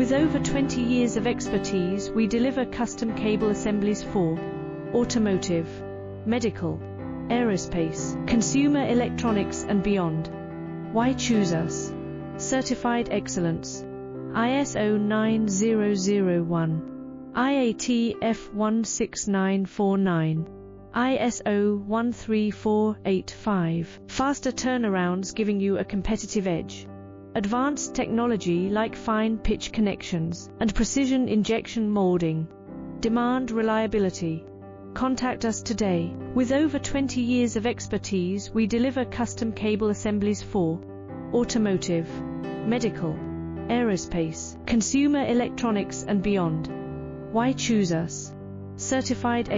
With over 20 years of expertise, we deliver custom cable assemblies for automotive, medical, aerospace, consumer electronics and beyond. Why choose us? Certified excellence. ISO 9001, IATF 16949, ISO 13485. Faster turnarounds giving you a competitive edge. Advanced technology like fine pitch connections and precision injection molding. Demand reliability. Contact us today. With over 20 years of expertise, we deliver custom cable assemblies for automotive, medical, aerospace, consumer electronics and beyond. Why choose us? Certified